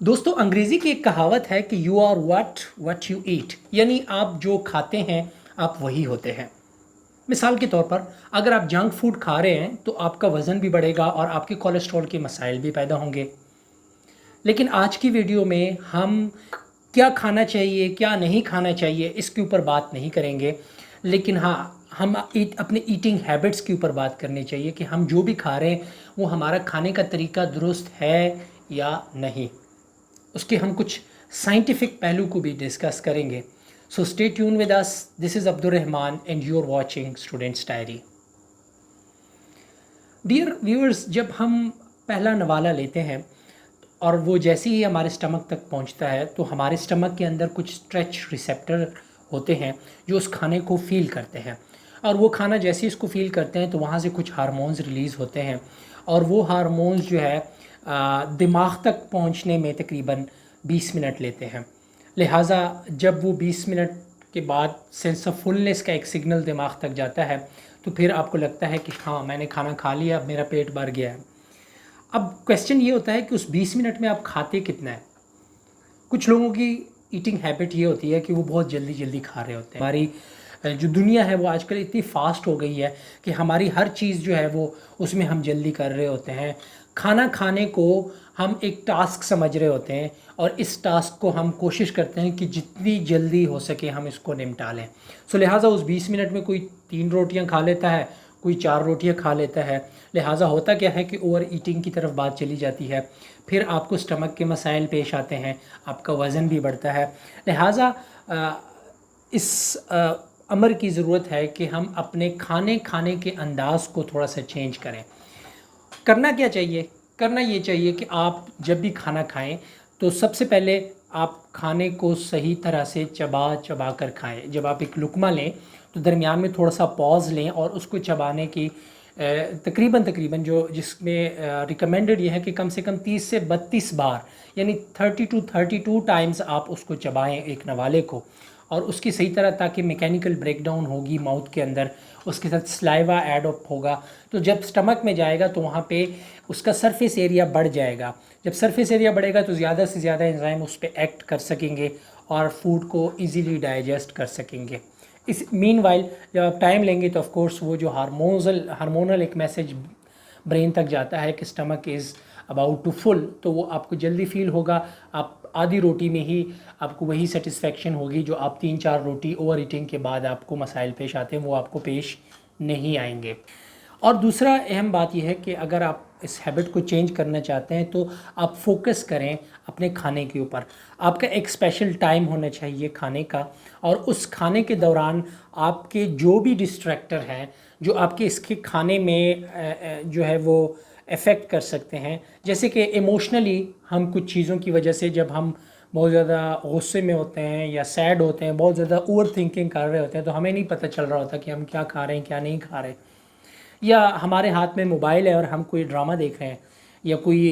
दोस्तों, अंग्रेज़ी की एक कहावत है कि you are what you eat, यानी आप जो खाते हैं आप वही होते हैं। मिसाल के तौर पर अगर आप जंक फूड खा रहे हैं तो आपका वज़न भी बढ़ेगा और आपके कोलेस्ट्रॉल के मसाइल भी पैदा होंगे। लेकिन आज की वीडियो में हम क्या खाना चाहिए क्या नहीं खाना चाहिए इसके ऊपर बात नहीं करेंगे। लेकिन हाँ, हम अपने ईटिंग हैबिट्स के ऊपर बात करनी चाहिए कि हम जो भी खा रहे हैं वो हमारा खाने का तरीका दुरुस्त है या नहीं। उसके हम कुछ साइंटिफिक पहलू को भी डिस्कस करेंगे। So stay tune with us. This is Abdul Rahman and you are watching students diary. Dear viewers, जब हम पहला नवाला लेते हैं और वो जैसे ही हमारे स्टमक तक पहुंचता है तो हमारे स्टमक के अंदर कुछ स्ट्रेच रिसेप्टर होते हैं जो उस खाने को फील करते हैं। और वो खाना जैसे ही इसको फील करते हैं तो वहाँ से कुछ हार्मोन्स रिलीज़ होते हैं और वो हार्मोन्स जो है दिमाग तक पहुँचने में तकरीबन 20 मिनट लेते हैं। लिहाजा जब वो 20 मिनट के बाद सेंस ऑफ फुलनेस का एक सिग्नल दिमाग तक जाता है तो फिर आपको लगता है कि हाँ, मैंने खाना खा लिया, अब मेरा पेट भर गया है। अब क्वेश्चन ये होता है कि उस 20 मिनट में आप खाते कितना है। कुछ लोगों की ईटिंग हैबिट ये होती है कि वो बहुत जल्दी जल्दी खा रहे होते हैं। हमारी जो दुनिया है वो आजकल इतनी फास्ट हो गई है कि हमारी हर चीज़ जो है वो उसमें हम जल्दी कर रहे होते हैं। खाना खाने को हम एक टास्क समझ रहे होते हैं और इस टास्क को हम कोशिश करते हैं कि जितनी जल्दी हो सके हम इसको निपटा लें। सो लिहाजा उस 20 मिनट में कोई 3 रोटियां खा लेता है, कोई 4 रोटियां खा लेता है। लिहाजा होता क्या है कि ओवर ईटिंग की तरफ बात चली जाती है। फिर आपको स्टमक के मसाइल पेश आते हैं, आपका वज़न भी बढ़ता है। लिहाजा इस अमर की ज़रूरत है कि हम अपने खाने के अंदाज़ को थोड़ा सा चेंज करें। करना क्या चाहिए? करना ये चाहिए कि आप जब भी खाना खाएं तो सबसे पहले आप खाने को सही तरह से चबा चबा कर खाएं। जब आप एक लुक़्मा लें तो दरमियान में थोड़ा सा पॉज़ लें और उसको चबाने की तकरीबन तकरीबन जो जिसमें रिकमेंडेड ये है कि कम से कम 30 से 32 बार, यानी 32 टाइम्स आप उसको चबाएं एक नवाले को। और उसकी सही तरह, ताकि मैकेनिकल ब्रेकडाउन होगी माउथ के अंदर, उसके साथ स्लाइवा ऐड अप होगा तो जब स्टमक में जाएगा तो वहाँ पे उसका सरफेस एरिया बढ़ जाएगा। जब सरफेस एरिया बढ़ेगा तो ज़्यादा से ज़्यादा एंजाइम उस पर एक्ट कर सकेंगे और फूड को इजीली डाइजेस्ट कर सकेंगे। इस मीनवाइल जब आप टाइम लेंगे तो ऑफ कोर्स वो जो हार्मोनल एक मैसेज ब्रेन तक जाता है कि stomach is about to full, तो वो आपको जल्दी फील होगा। आप आधी रोटी में ही आपको वही सेटिस्फेक्शन होगी जो आप 3-4 रोटी ओवर ईटिंग के बाद आपको मसाइल पेश आते हैं वो आपको पेश नहीं आएंगे। और दूसरा अहम बात यह है कि अगर आप इस हैबिट को चेंज करना चाहते हैं तो आप फोकस करें अपने खाने के ऊपर। आपका एक स्पेशल टाइम होना चाहिए खाने का, और उस खाने के दौरान आपके जो भी डिस्ट्रैक्टर हैं जो आपके इसके खाने में जो है वो अफेक्ट कर सकते हैं, जैसे कि इमोशनली हम कुछ चीज़ों की वजह से जब हम बहुत ज़्यादा गुस्से में होते हैं या सैड होते हैं, बहुत ज़्यादा ओवर थिंकिंग कर रहे होते हैं, तो हमें नहीं पता चल रहा होता कि हम क्या खा रहे हैं क्या नहीं खा रहे। या हमारे हाथ में मोबाइल है और हम कोई ड्रामा देख रहे हैं या कोई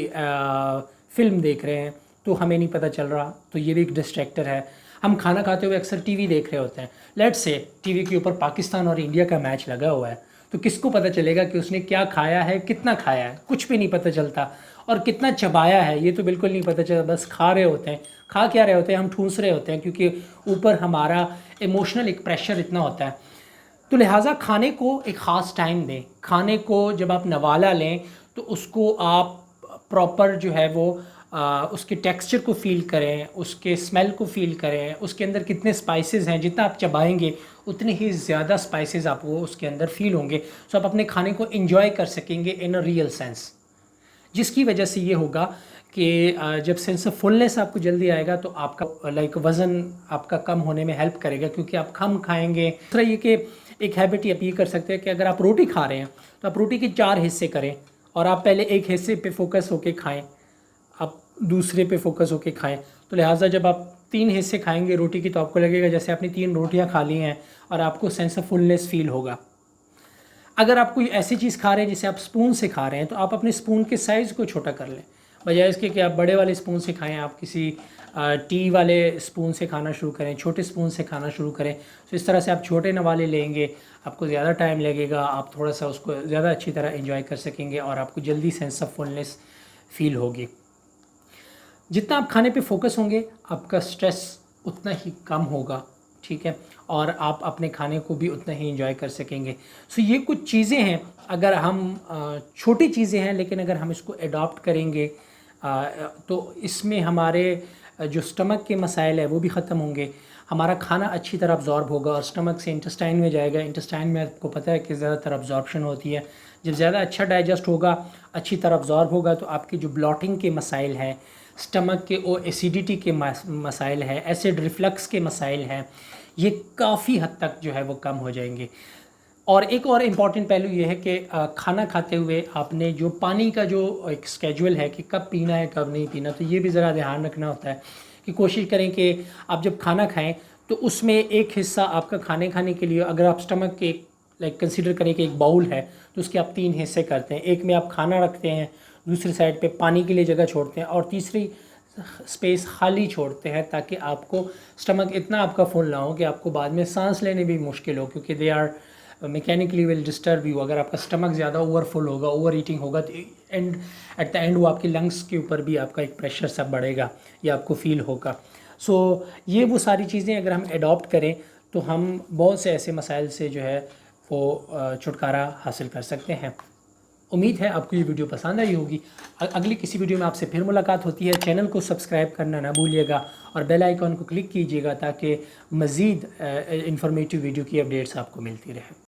फ़िल्म देख रहे हैं तो हमें नहीं पता चल रहा, तो ये भी एक डिस्ट्रैक्टर है। हम खाना खाते हुए अक्सर टीवी देख रहे होते हैं। लेट्स से टीवी के ऊपर पाकिस्तान और इंडिया का मैच लगा हुआ है, तो किसको पता चलेगा कि उसने क्या खाया है, कितना खाया है, कुछ भी नहीं पता चलता। और कितना चबाया है ये तो बिल्कुल नहीं पता चलता, बस खा रहे होते हैं। खा क्या रहे होते हैं, हम ठूंस रहे होते हैं क्योंकि ऊपर हमारा इमोशनल एक प्रेशर इतना होता है। तो लिहाजा खाने को एक ख़ास टाइम दें। खाने को जब आप नवाला लें तो उसको आप प्रॉपर जो है वो उसके टेक्सचर को फ़ील करें, उसके स्मेल को फ़ील करें, उसके अंदर कितने स्पाइसेस हैं, जितना आप चबाएंगे उतने ही ज़्यादा स्पाइसेस आपको उसके अंदर फ़ील होंगे। सो आप अपने खाने को एंजॉय कर सकेंगे इन अ रियल सेंस, जिसकी वजह से ये होगा कि जब सेंस ऑफ फुलनेस आपको जल्दी आएगा तो आपका वज़न आपका कम होने में हेल्प करेगा क्योंकि आप कम खाएंगे। दूसरा ये कि एक हैबिट ये कर सकते हैं कि अगर आप रोटी खा रहे हैं तो आप रोटी के 4 हिस्से करें और आप पहले एक हिस्से पे फोकस होके खाएं, आप दूसरे पे फोकस होके खाएं। तो लिहाजा जब आप 3 हिस्से खाएंगे रोटी की तो आपको लगेगा जैसे आपने 3 रोटियां खा ली हैं और आपको सेंस ऑफ फुलनेस फील होगा। अगर आप कोई ऐसी चीज़ खा रहे हैं जिसे आप स्पून से खा रहे हैं तो आप अपने स्पून के साइज़ को छोटा कर लें, बजाय इसके कि आप बड़े वाले स्पून से खाएं। आप किसी टी वाले स्पून से खाना शुरू करें, छोटे स्पून से खाना शुरू करें। तो इस तरह से आप छोटे नवाले लेंगे, आपको ज़्यादा टाइम लगेगा, आप थोड़ा सा उसको ज़्यादा अच्छी तरह एंजॉय कर सकेंगे और आपको जल्दी सेंस ऑफ फुलनेस फील होगी। जितना आप खाने पे फोकस होंगे आपका स्ट्रेस उतना ही कम होगा, ठीक है, और आप अपने खाने को भी उतना ही एंजॉय कर सकेंगे। सो ये कुछ चीज़ें हैं, अगर हम छोटी चीज़ें हैं लेकिन अगर हम इसको अडॉप्ट करेंगे तो इसमें हमारे जो स्टमक के मसाइल है वो भी ख़त्म होंगे, हमारा खाना अच्छी तरह अब्जॉर्ब होगा और स्टमक से इंटेस्टाइन में जाएगा। इंटेस्टाइन में आपको पता है कि ज़्यादातर अब्जॉर्प्शन होती है, जब ज़्यादा अच्छा डाइजेस्ट होगा, अच्छी तरह अब्जॉर्ब होगा, तो आपके जो ब्लॉटिंग के मसाइल हैं, स्टमक के और एसिडिटी के मसाइल हैं, एसिड रिफ्लक्स के मसाइल हैं, ये काफ़ी हद तक जो है वो कम हो जाएंगे। और एक और इम्पॉर्टेंट पहलू ये है कि खाना खाते हुए आपने जो पानी का जो एक स्केजुअल है कि कब पीना है कब नहीं पीना, तो ये भी ज़रा ध्यान रखना होता है कि कोशिश करें कि आप जब खाना खाएं तो उसमें एक हिस्सा आपका खाने के लिए, अगर आप स्टमक के लाइक कंसीडर करें कि एक बाउल है तो उसके आप 3 हिस्से करते हैं, एक में आप खाना रखते हैं, दूसरी साइड पे पानी के लिए जगह छोड़ते हैं और तीसरी स्पेस खाली छोड़ते हैं, ताकि आपको स्टमक इतना आपका फुल ना हो कि आपको बाद में सांस लेने भी मुश्किल हो, क्योंकि they are mechanically will disturb you. अगर आपका स्टमक ज़्यादा ओवरफुल होगा, ओवर ईटिंग होगा, तो एट द एंड वो आपके लंग्स के ऊपर भी आपका एक प्रेशर सब बढ़ेगा, ये आपको फील होगा। सो ये वो सारी चीज़ें अगर हम अडॉप्ट करें तो हम बहुत से ऐसे मसाइल से जो है वो छुटकारा हासिल कर सकते हैं। उम्मीद है आपको ये वीडियो पसंद आई होगी। अगली किसी वीडियो में आपसे फिर मुलाकात होती है। चैनल को सब्सक्राइब करना ना भूलिएगा और बेल आइकॉन को क्लिक कीजिएगा ताकि मज़ीद इंफॉर्मेटिव वीडियो की अपडेट्स आपको मिलती रहे।